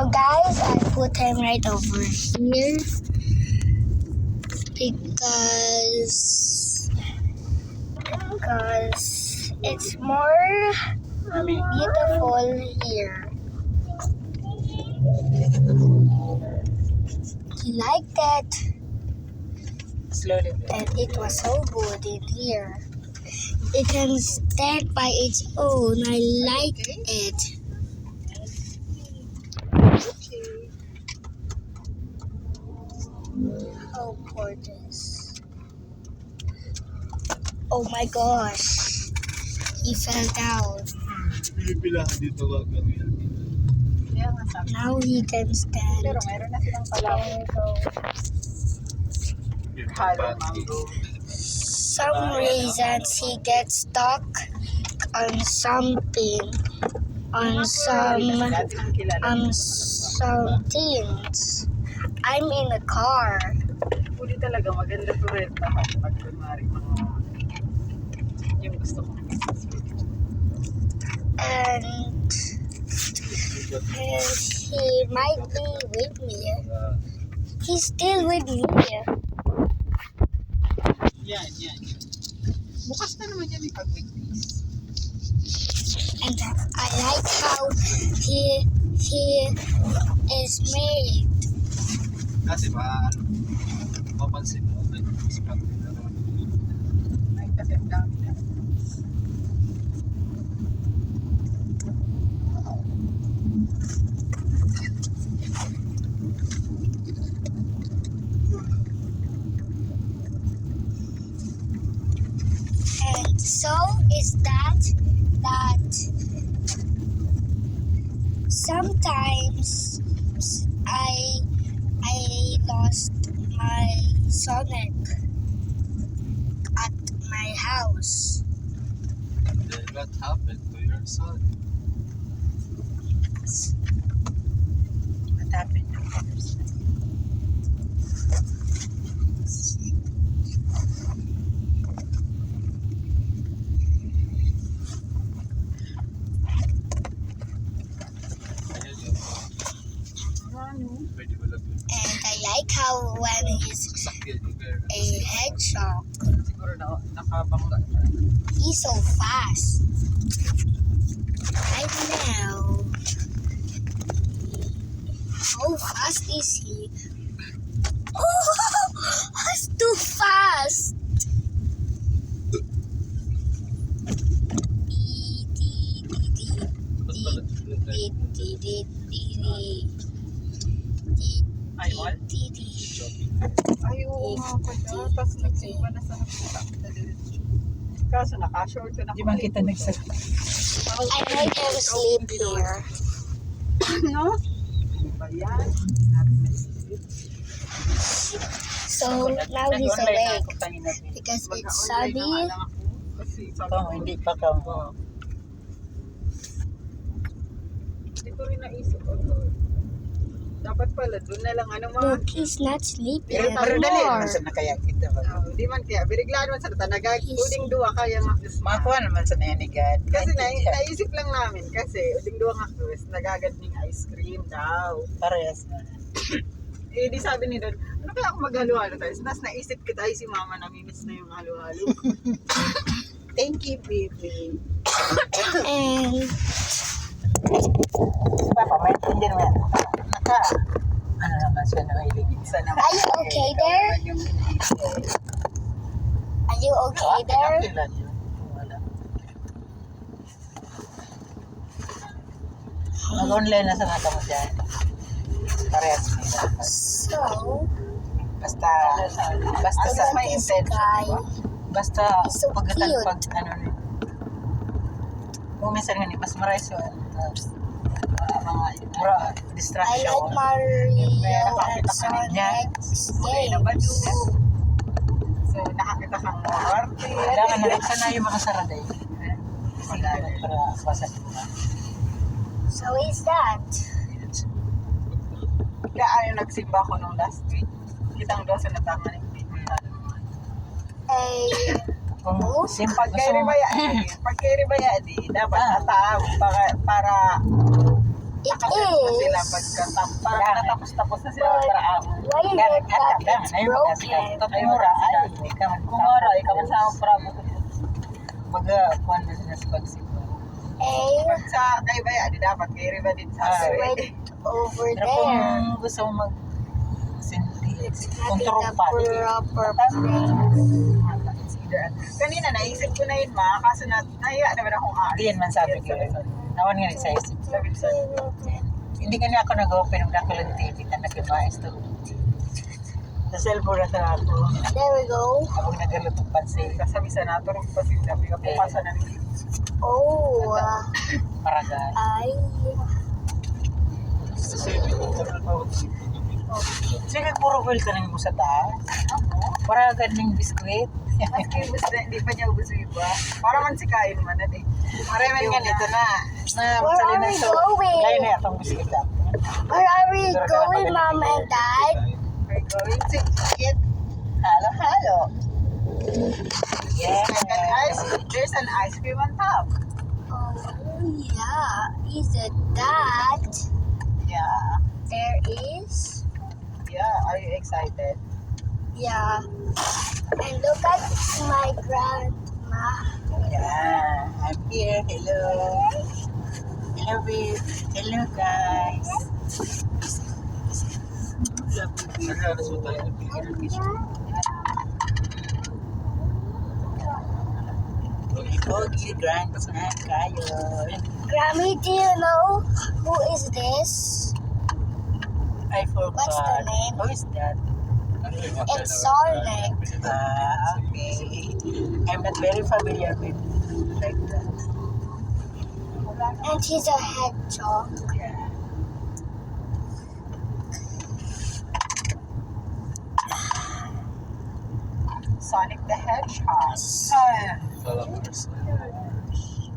So guys, I put him right over here because it's more beautiful here. He liked it, Slowly. and it was so good in here. It can stand by its own. I like it. Oh, gorgeous. Oh my gosh. He fell down. Now he can stand. Pero meron na silang There we go. halong mango. Some reasons he gets stuck on something, on some things. I'm in a car. Pwede talaga maganda to rentahan pag kunwari mga yung gusto ko. And he might be with me. He's still with me. Yan. Bukas na naman yan yung pag-weekdays. And I like how he is made. Kasi mapansin mo na yung spot nila. Ay, kasi ang dami na. And so is that sometimes I lost my Sonic at my house. Then what happened to your son? What happened? Pwede mo lang yun. And I like how when he's Sakyan yung girl. a hedgehog, Siguro na nakabangga na. he's so fast. I know. How fast is he? Oh, that's too fast. Ay, what? Ay, oo nga pala. Tapos nagsimba na sa nakita. Kaso naka-short na ako. Di man kita nagsagot. I made him sleep here. No? Ano ba yan? Hindi natin naisip. So now he's Nag-online na awake ako kanina. because it's Mag-online sunny. na nga lang ako. Kasi sabi Ito, ko, hindi pa ka mo. hindi ko rin naisip. Dapat pala, doon na lang ano mga. Look, he's not sleeping Pero Pero dali anymore. naman sa nakaya kita ba? Di man kaya, biriglaan man sa tanagag, uding duwa kaya nga. Makuha naman sa nanigad. Kasi naisip lang namin kasi uding duwa nga Chris, nagagad ng ice cream daw. Parehas na. Eh di sabi ni Don, ano kaya ako maghalo-halo tayo? Tapos naisip kita ay si mama namimiss na yung halo-halo. Thank you, baby. And Papa, may hindi naman. Naka. Ano naman siya na iligid sa naman. are you okay there? Are you okay there? Okay lang yun. Wala. Mag-online na sa nata mo dyan. Parehas nila. So, Basta look sa at may this intention. guy. Basta He's so pagkatan cute. pag ano rin. Kung minsan nga mas marais yun. Mga I distraction. like Mario and Sonic's games. So nakakita kang morte. Kailangan na na yung mga saraday. Mag-aral para pasal. So is that? Kaya ano nagsimba ko nung last week. Kitang doon sa natama ng A Kung simple pag kay Ribaya, dapat ataw para It Sila is. parang natapos-tapos na sila para ako. Why is it that it's broken? Tatumura, ay, hindi ka man Kumara, ikaw man sa akong pramo. Baga, kuhan mo siya sa pagsipa. A Pag sa kaibaya, di dapat kay Riva din sa right over Pero there. kung gusto mo mag-sinti, Having the kontrol pa. proper place. Kanina naisip ko na yun ma, kaso nahiya naman akong Hindi yan man sabi ko. Nawan nga rin sa isip. Sabi ko Hindi ka na ako nag-open ng nakalang TV na nag-imaes to. Sa cellphone na sa ako. There we go. Habang nagalutong pansin. kasabi sa nato, rin pa sila, pagkapapasa na nila. Oh, Paragal. I. Sige, puro oil ka rin mo sa taas. Paragal ng biskwit. Maski basta hindi pa niya ubus yung iba. Para man sikain man natin. Maraming nga nito na. Where are we going? Lain na itong biskwit lang. Where are we going, Mom and Dad? We're going to eat. Halo. Yeah. There's an ice cream on top. Oh, yeah. Is it that? Yeah. There is? Yeah. Are you excited? Yeah. And look at my grandma. Yeah, I'm here. Hello. Hello, babe. Hello, guys. Naghalas mo tayo ng picture. Pogi, grands na kayo. Grammy, do you know who is this? I forgot. What's the name? Who is that? It's Sonic. Okay. I'm not very familiar with like that. And he's a hedgehog. Yeah. Sonic the Hedgehog. Followers.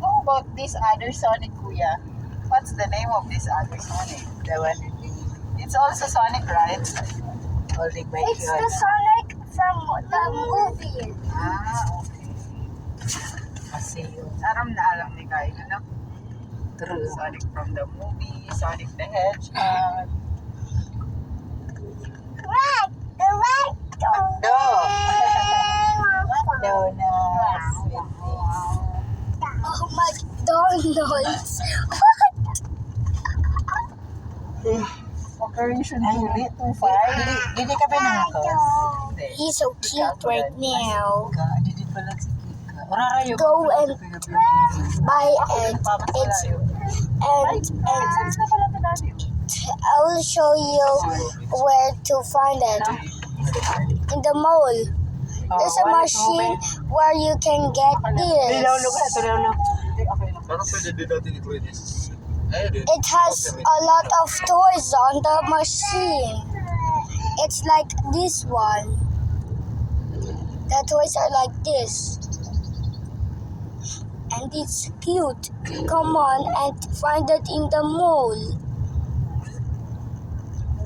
How about this other Sonic, Kuya? What's the name of this other Sonic? The one in the It's also Sonic, right? holding my It's the Sonic from the movie. Ah, okay. Maseo. Alam ni Kai, ano? True. Sonic from the movie, Sonic the Hedgehog. Right, the right. No. Donuts. Oh, McDonald's. Operation Ay, hindi. 2-5. Hindi ka ba nangakos? He's so cute right now. Hindi pala si Kika. Orarayo. Go and buy it. It's and I will show you where to find it. In the mall. There's a machine where you can get this. Parang pwede din natin i-try this. Ayun din. It has a lot of toys on the machine. It's like this one. The toys are like this. And it's cute. Come on and find it in the mall.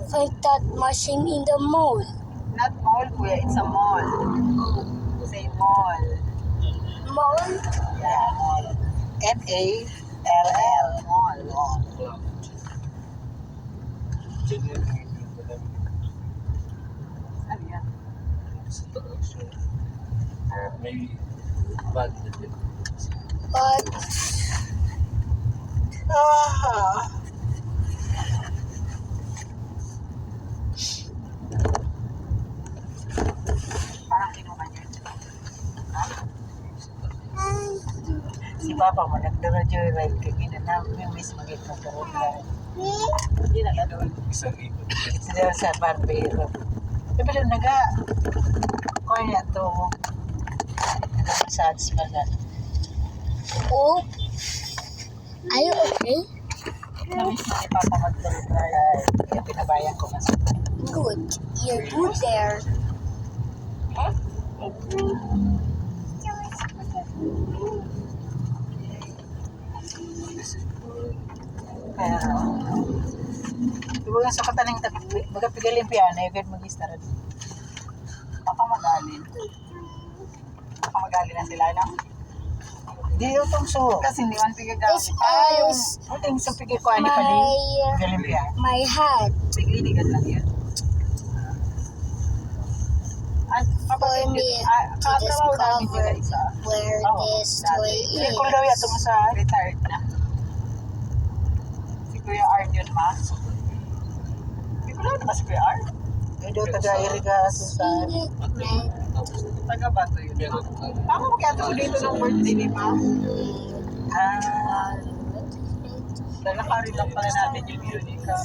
Find that machine in the mall. Not mall, Kuya. It's a mall. Say mall. Mall? Yeah, mall. M-A-L-L. Mall. Ano yan? May bad na din. But Parang kinuha niya. Si Papa mo nagdara-joyride ka ginanam. Miss magiging nagdara-joyride. Hindi na gano'n. Isang ikot. It's there sa Barbero. Sabi lang kuha niya ito. Nag-massage pa na. oh, are you okay? Namiss na si Papa mag-joyride. Kaya pinabayan ko mas. Good. You're good there. Kaya, iba sa kataning magapigaling piano, yung mag-start. Baka magaling. Baka magaling na sila, no? Di yung tungso. Kasi hindi man pigagamit. This Yung is Puting sa pigi ko ani pa din. my Galimpia. my hat pigliligan lang yan. At for me to discover where this toy Hindi ko daw yato mo is. sa retired na. Si Kuya Arn yun, ma. Hindi ko lang naman si Kuya Arn. Hindi taga-iriga sa Taga ba ito yun? Tama mo kaya ito dito ng birthday ni ma? Lalakarin lang pala natin yung Unica.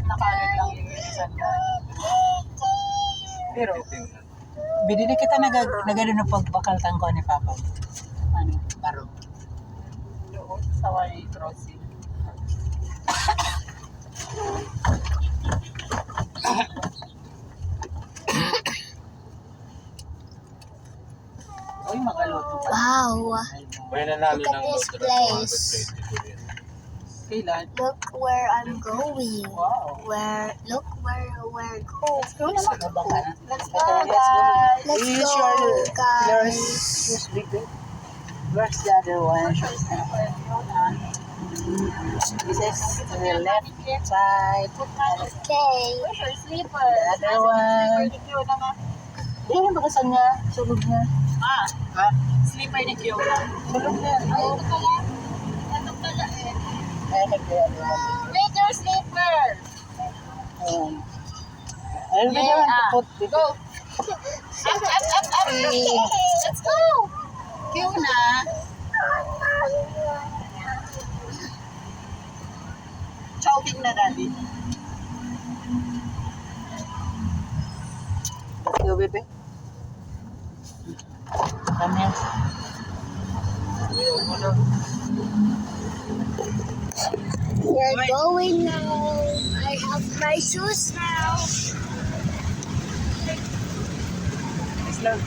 Nakarin lang yung Unica. Pero, Bidili kita nagano na pagbakal tangko ni Papa. Ano? Baro. doon sa may crossing. Uy, magaluto pa. Wow, May nanalo Look at ng this Lotto place. ng 222 yan. Kailan? look where I'm going. Wow. Look where we're going. Go naman. Let's go, guys. Let's Use go, your guys. Use big big. Where's the other one? This is to the left side. Okay. Sleeper. The other one. Di mo bakasan niya. Sulog niya. Ah, Ha? sleeper ni Kyo. Sulog niya. Ay, ito pala. Ito pala eh. Ay, nagkaya. Wait your sleeper. Ayun ba Yeah, yun? ah. Put Go. Up. Let's go. Kyo na. Choking na, Daddy. Let's go, baby. Come here. We're going now. I have my shoes now. Slow.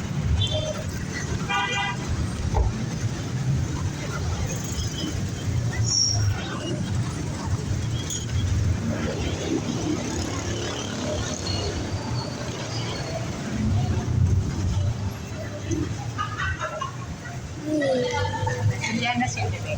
Yan na siya, bebe.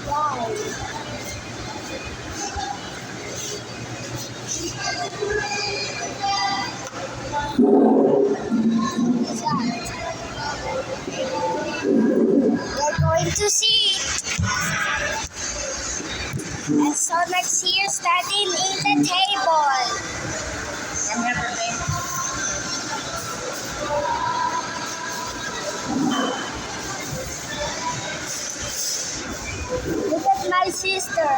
Wow. We're going to see. And so next here standing in the table. Come here, bebe. Look at my sister.